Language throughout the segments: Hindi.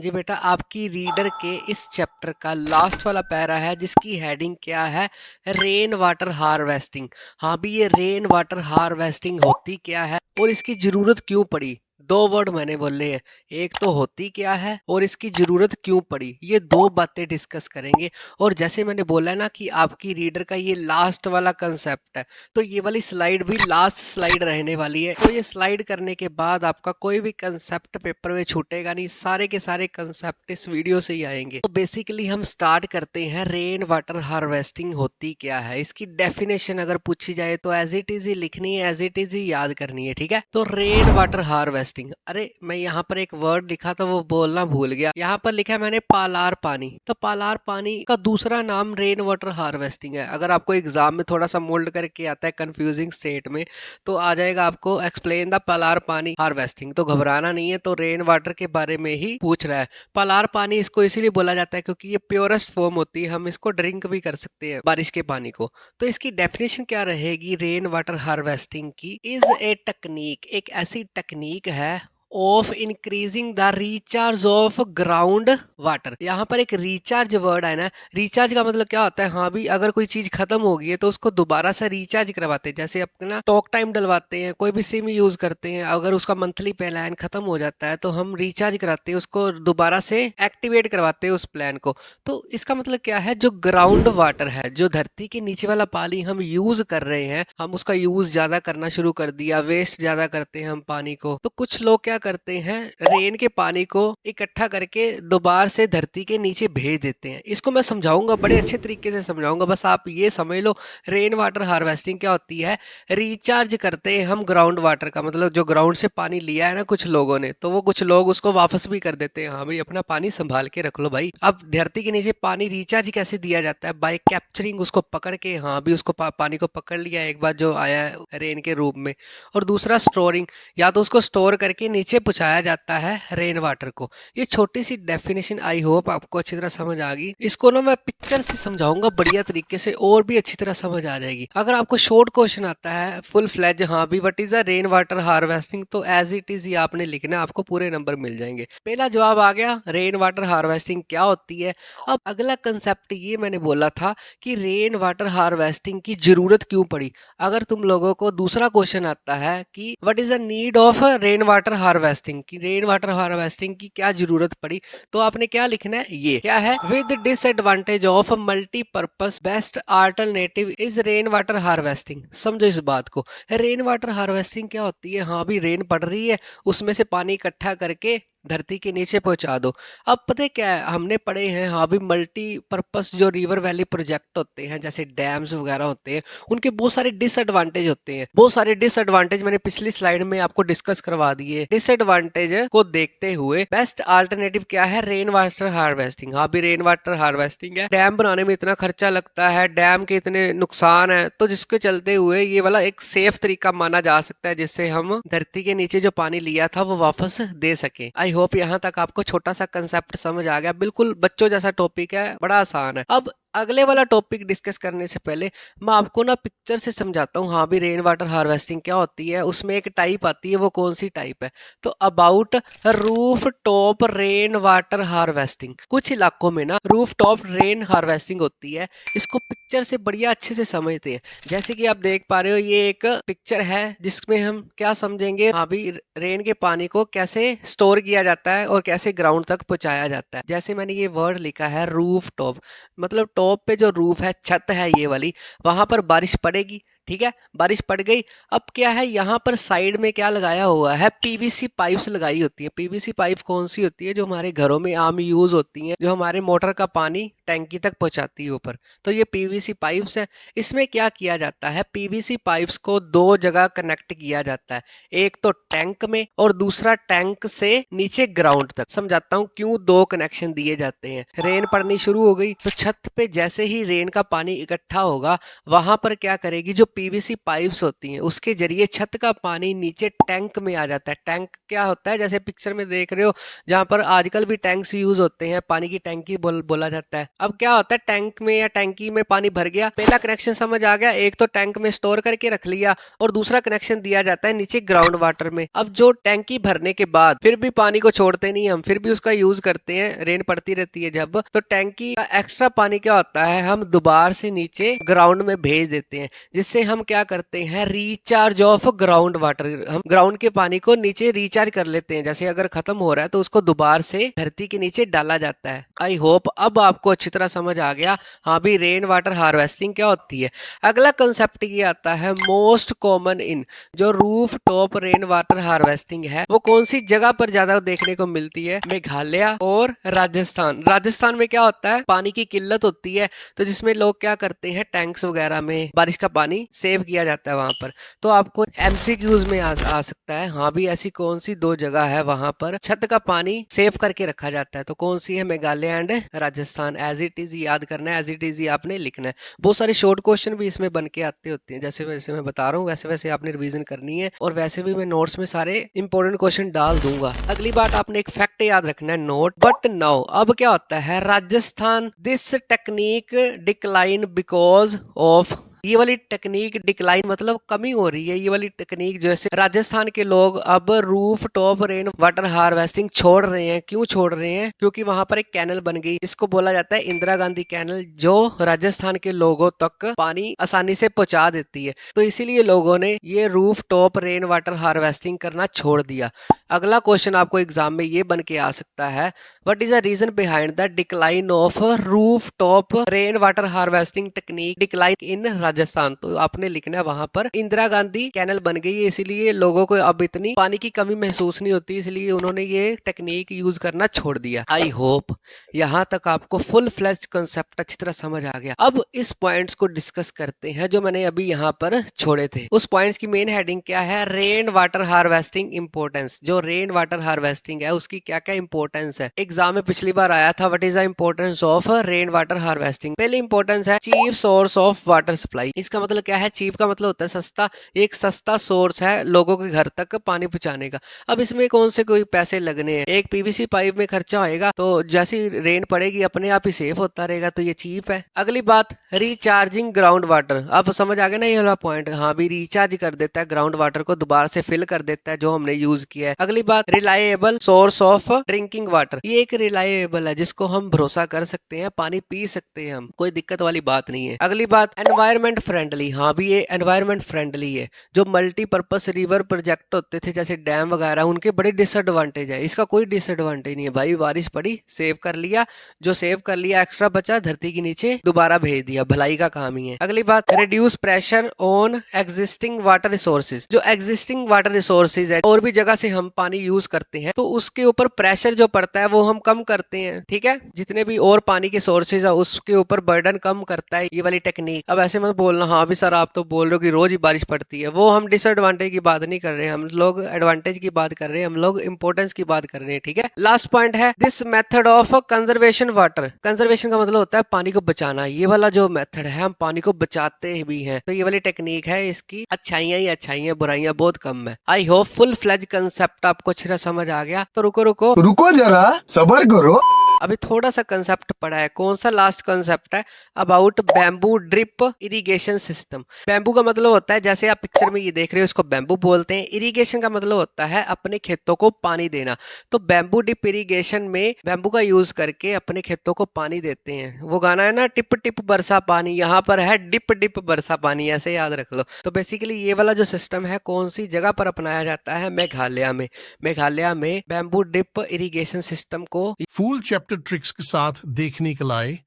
जी बेटा, आपकी रीडर के इस चैप्टर का लास्ट वाला पैरा है जिसकी हेडिंग क्या है? Rain water harvesting. हाँ भी, ये रेन वाटर हार्वेस्टिंग होती क्या है और इसकी जरूरत क्यों पड़ी? दो वर्ड मैंने बोले हैं, एक तो होती क्या है और इसकी जरूरत क्यों पड़ी। ये दो बातें डिस्कस करेंगे। और जैसे मैंने बोला है ना कि आपकी रीडर का ये लास्ट वाला कंसेप्ट है, तो ये वाली स्लाइड भी लास्ट स्लाइड रहने वाली है। तो ये स्लाइड करने के बाद आपका कोई भी कंसेप्ट पेपर में छूटेगा नहीं, सारे के सारे कंसेप्ट इस वीडियो से ही आएंगे। तो बेसिकली हम स्टार्ट करते हैं। रेन वाटर हार्वेस्टिंग होती क्या है, इसकी डेफिनेशन अगर पूछी जाए तो एज इट इज ही लिखनी है, एज इट इज ही याद करनी है। ठीक है, तो रेन वाटर हार्वेस्टिंग, अरे मैं यहाँ पर एक वर्ड लिखा था वो बोलना भूल गया। यहाँ पर लिखा है मैंने पालार पानी। तो पालार पानी का दूसरा नाम रेन वाटर हार्वेस्टिंग है। अगर आपको एग्जाम में थोड़ा सा मोल्ड करके आता है कंफ्यूजिंग स्टेट में, तो आ जाएगा आपको एक्सप्लेन द पालार पानी हार्वेस्टिंग। तो घबराना नहीं है, तो रेन वाटर के बारे में ही पूछ रहा है। पालार पानी इसको इसीलिए बोला जाता है क्योंकि ये प्योरेस्ट फॉर्म होती है, हम इसको ड्रिंक भी कर सकते हैं बारिश के पानी को। तो इसकी डेफिनेशन क्या रहेगी रेन वाटर हार्वेस्टिंग की? इज ए टेक्निक, एक ऐसी टेक्निक है of increasing the recharge of ground water. यहाँ पर एक रिचार्ज वर्ड है ना। रिचार्ज का मतलब क्या होता है? हाँ भी, अगर कोई चीज खत्म हो गई है तो उसको दोबारा से रिचार्ज करवाते हैं। जैसे अपना टॉक टाइम डलवाते हैं, कोई भी सिम यूज करते हैं, अगर उसका मंथली प्लान खत्म हो जाता है तो हम रिचार्ज कराते हैं, उसको दोबारा से एक्टिवेट करवाते हैं उस प्लान को। तो इसका मतलब क्या है? जो ग्राउंड वाटर है, जो धरती के नीचे वाला पानी हम यूज कर रहे हैं, हम उसका यूज ज्यादा करना शुरू कर दिया, वेस्ट ज्यादा करते हैं हम पानी को। तो कुछ लोग क्या करते हैं, रेन के पानी को इकट्ठा करके दोबारा से धरती के नीचे भेज देते हैं। इसको मैं समझाऊंगा, बड़े अच्छे तरीके से समझाऊंगा, बस आप ये समझ लो। रेन वाटर हार्वेस्टिंग क्या होती है? रिचार्ज करते हैं हम ग्राउंड वाटर का, मतलब जो ग्राउंड से पानी लिया है ना कुछ लोगों ने, तो वो कुछ लोग उसको वापस भी कर देते हैं। हाँ भाई, अपना पानी संभाल के रख लो भाई। अब धरती के नीचे पानी रिचार्ज कैसे दिया जाता है? बाय कैप्चरिंग, उसको पकड़ के। हाँ भी, उसको पानी को पकड़ लिया एक बार जो आया है रेन के रूप में। और दूसरा स्टोरिंग, या तो उसको स्टोर करके नीचे पहुंचाया जाता है रेन वाटर को। ये छोटी सी डेफिनेशन आई होप आपको अच्छी तरह समझ आ गई। इसको ना मैं पिक्चर से समझाऊंगा बढ़िया तरीके से, और भी अच्छी तरह समझ आ जाएगी। अगर आपको शॉर्ट क्वेश्चन आता है फुल फ्लेज, हाँ भी what is a rain water harvesting, तो एज इट इज ही आपने लिखना, आपको पूरे नंबर मिल जाएंगे। पहला जवाब आ गया, रेन वाटर हार्वेस्टिंग क्या होती है। अब अगला कंसेप्ट ये मैंने बोला था कि रेन वाटर हार्वेस्टिंग की जरूरत क्यों पड़ी। अगर तुम लोगों को दूसरा क्वेश्चन आता है कि what is the need of rain water harvesting, की रेन वाटर हार्वेस्टिंग की क्या जरूरत पड़ी, तो आपने क्या लिखना है? ये क्या है? With disadvantage of multipurpose best alternative is rain water harvesting. समझो इस बात को। रेन वाटर हार्वेस्टिंग क्या होती है? हाँ भी, रेन पड़ रही है, उसमें से पानी इकट्ठा करके धरती के नीचे पहुंचा दो। अब पता है क्या है, हमने पढ़े हैं हाँ भी मल्टीपर्पस जो रिवर वैली प्रोजेक्ट होते हैं, जैसे डैम्स वगैरह होते हैं, उनके बहुत सारे डिसएडवांटेज होते हैं। बहुत सारे डिसएडवांटेज मैंने पिछली स्लाइड में आपको डिस्कस करवा दिए। डिसएडवांटेज को देखते हुए बेस्ट अल्टरनेटिव क्या है? Rain water harvesting. हाँ भी, रेन वाटर हार्वेस्टिंग है। डैम बनाने में इतना खर्चा लगता है, डैम के इतने नुकसान है, तो जिसके चलते हुए ये वाला एक सेफ तरीका माना जा सकता है, जिससे हम धरती के नीचे जो पानी लिया था वो वापस दे सके। आई होप यहाँ तक आपको छोटा सा कंसेप्ट समझ आ गया। बिल्कुल बच्चों जैसा टॉपिक है, बड़ा आसान है। अब अगले वाला टॉपिक डिस्कस करने से पहले मैं आपको ना पिक्चर से समझाता हूँ। हाँ भी, रेन वाटर हार्वेस्टिंग क्या होती है। उसमें एक टाइप आती है, वो कौन सी टाइप है? तो about roof top rain water harvesting. कुछ इलाकों में ना रूफ टॉप रेन हार्वेस्टिंग होती है। इसको पिक्चर से बढ़िया अच्छे से समझते हैं। जैसे कि आप देख पा रहे हो, ये एक पिक्चर है जिसमें हम क्या समझेंगे, हाँ भी रेन के पानी को कैसे स्टोर किया जाता है और कैसे ग्राउंड तक पहुंचाया जाता है। जैसे मैंने ये वर्ड लिखा है रूफ टॉप, मतलब टॉप पे जो रूफ है, छत है ये वाली, वहां पर बारिश पड़ेगी। ठीक है, बारिश पड़ गई। अब क्या है, यहाँ पर साइड में क्या लगाया हुआ है? पीवीसी पाइप्स लगाई होती है। पीवीसी पाइप कौन सी होती है? जो हमारे घरों में आम यूज होती हैं, जो हमारे मोटर का पानी टैंकी तक पहुंचाती है ऊपर। तो ये पीवीसी पाइप्स है। इसमें क्या किया जाता है, पीवीसी पाइप्स को दो जगह कनेक्ट किया जाता है, एक तो टैंक में और दूसरा टैंक से नीचे ग्राउंड तक। समझाता हूँ क्यों दो कनेक्शन दिए जाते हैं। रेन पड़नी शुरू हो गई तो छत पे जैसे ही रेन का पानी इकट्ठा होगा, वहां पर क्या करेगी, जो पीवीसी पाइप्स होती हैं उसके जरिए छत का पानी नीचे टैंक में आ जाता है। टैंक क्या होता है? जैसे पिक्चर में देख रहे हो, जहां पर आजकल भी टैंक्स यूज होते हैं, पानी की टैंकी बोला जाता है। अब क्या होता है, टैंक में या टैंकी में पानी भर गया, पहला कनेक्शन समझ आ गया, एक तो टैंक में स्टोर करके रख लिया और दूसरा कनेक्शन दिया जाता है नीचे ग्राउंड वाटर में। अब जो टैंकी भरने के बाद फिर भी पानी को छोड़ते नहीं हम, फिर भी उसका यूज करते हैं, रेन पड़ती रहती है जब, तो टैंकी का एक्स्ट्रा पानी क्या होता है, हम दोबारा से नीचे ग्राउंड में भेज देते हैं, जिससे हम क्या करते हैं, रिचार्ज ऑफ ग्राउंड वाटर, हम ग्राउंड के पानी को नीचे रिचार्ज कर लेते हैं। जैसे अगर खत्म हो रहा है तो उसको दोबारा से धरती के नीचे डाला जाता है। आई होप अब आपको अच्छी तरह समझ आ गया हाँ भी रेन वाटर हार्वेस्टिंग क्या होती है। अगला कंसेप्ट ये आता है मोस्ट कॉमन इन, जो roof top rain water harvesting है वो कौन सी जगह पर ज्यादा देखने को मिलती है, मेघालय और राजस्थान। राजस्थान में क्या होता है, पानी की किल्लत होती है, तो जिसमें लोग क्या करते हैं, टैंक्स वगैरह में बारिश का पानी सेव किया जाता है वहां पर। तो आपको एमसीक्यूज में आ सकता है हाँ भी ऐसी कौन सी दो जगह है वहां पर छत का पानी सेव करके रखा जाता है, तो कौन सी है, Meghalaya and Rajasthan. As it is याद करना है, एज इट इज आपने लिखना है। बहुत सारे शॉर्ट क्वेश्चन भी इसमें बन के आते होते हैं, जैसे वैसे मैं बता रहा हूँ वैसे वैसे आपने रिवीजन करनी है, और वैसे भी मैं नोट्स में सारे इंपॉर्टेंट क्वेश्चन डाल दूंगा। अगली बात आपने एक फैक्ट याद रखना है, नोट बट नाउ। अब क्या होता है, Rajasthan this technique decline because of, ये वाली टेक्निक डिक्लाइन मतलब कमी हो रही है, ये वाली टेक्निक जैसे राजस्थान के लोग अब roof top rain water harvesting छोड़ रहे हैं। क्यों छोड़ रहे हैं, क्योंकि वहां पर एक कैनल बन गई, इसको बोला जाता है इंदिरा गांधी कैनल, जो राजस्थान के लोगों तक पानी आसानी से पहुंचा देती है। तो इसीलिए लोगों ने ये roof top rain water harvesting करना छोड़ दिया। अगला क्वेश्चन आपको एग्जाम में ये बन के आ सकता है, what is the reason behind the decline of roof top rain water harvesting technique decline in Rajasthan. तो आपने लिखना है वहां पर इंदिरा गांधी कैनल बन गई है, इसीलिए लोगों को अब इतनी पानी की कमी महसूस नहीं होती, इसलिए उन्होंने ये टेक्निक यूज करना छोड़ दिया। आई होप यहाँ तक आपको फुल फ्लैश कंसेप्ट अच्छी तरह समझ आ गया। अब इस पॉइंट्स को डिस्कस करते हैं जो मैंने अभी यहाँ पर छोड़े थे। उस पॉइंट्स की मेन हेडिंग क्या है, रेन वाटर हार्वेस्टिंग इंपोर्टेंस। जो रेन वाटर हार्वेस्टिंग है उसकी क्या क्या इंपोर्टेंस है, एग्जाम में पिछली बार आया था, what is the importance of rain water harvesting. पहली इंपोर्टेंस है chief source of water supply. इसका मतलब क्या है, चीप का मतलब होता है सस्ता, एक सस्ता सोर्स है लोगों के घर तक पानी पहुंचाने का। अब इसमें कौन से कोई पैसे लगने हैं, एक पीवीसी पाइप में खर्चा होएगा, तो जैसी रेन पड़ेगी अपने आप ही सेफ होता रहेगा, तो ये चीप है। अगली बात रिचार्जिंग ग्राउंड वाटर। अब समझ आ गया ना ये वाला पॉइंट, हाँ भी रिचार्ज कर देता है ग्राउंड वाटर को, दोबारा से फिल कर देता है जो हमने यूज किया है। अगली बात reliable source of drinking water. ये एक रिलायबल है जिसको हम भरोसा कर सकते हैं, पानी पी सकते हैं हम, कोई दिक्कत वाली बात नहीं है। अगली बात एनवायरमेंट फ्रेंडली। हाँ भी ये एनवायरमेंट फ्रेंडली है। जो मल्टीपर्पस रिवर प्रोजेक्ट होते थे जैसे डैम वगैरह, उनके बड़े डिसएडवांटेज है, इसका कोई डिसएडवांटेज नहीं है भाई। बारिश पड़ी सेव कर लिया, जो सेव कर लिया एक्स्ट्रा बचा धरती के नीचे दोबारा भेज दिया, भलाई का काम ही है। अगली बात reduce pressure on existing water resources. जो एग्जिस्टिंग वाटर रिसोर्सेज है और भी जगह से हम पानी यूज करते हैं, तो उसके ऊपर प्रेशर जो पड़ता है वो हम कम करते हैं, ठीक है। जितने भी और पानी के सोर्सेज है उसके ऊपर बर्डन कम करता है ये वाली टेक्निक। अब ऐसे मत बोलना हाँ भी सर आप तो बोल रहे हो कि रोज ही बारिश पड़ती है, वो हम डिसएडवांटेज की बात नहीं कर रहे हैं, हम लोग एडवांटेज की बात कर रहे हैं, हम लोग इंपोर्टेंस की बात कर रहे हैं, ठीक है। लास्ट पॉइंट है this method of conservation water. Conservation का मतलब होता है पानी को बचाना। ये वाला जो मेथड है हम पानी को बचाते भी हैं, तो ये वाली टेक्निक है, इसकी अच्छाइयां ही अच्छाइयां, बुराइयां बहुत कम है। I hope full fledge concept आपको अच्छी तरह समझ आ गया। तो रुको रुको रुको जरा सबर करो, अभी थोड़ा सा कंसेप्ट पड़ा है। कौन सा लास्ट कंसेप्ट है, about bamboo drip irrigation system. Bamboo का मतलब होता है, जैसे आप पिक्चर में ये देख रहे हो इसको बैम्बू बोलते हैं। इरिगेशन का मतलब होता है अपने खेतों को पानी देना। तो बैम्बू डिप इरिगेशन में बैम्बू का यूज करके अपने खेतों को पानी देते हैं। वो गाना है ना, टिप टिप बरसा पानी, यहाँ पर है डिप डिप बरसा पानी, ऐसे याद रख लो। तो बेसिकली ये वाला जो सिस्टम है कौन सी जगह पर अपनाया जाता है, मेघालय में। मेघालय में बैम्बू डिप इरिगेशन सिस्टम को फुल चैप्टर ट्रिक्स के साथ देखने के लिए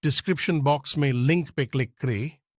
डिस्क्रिप्शन बॉक्स में लिंक पे क्लिक करें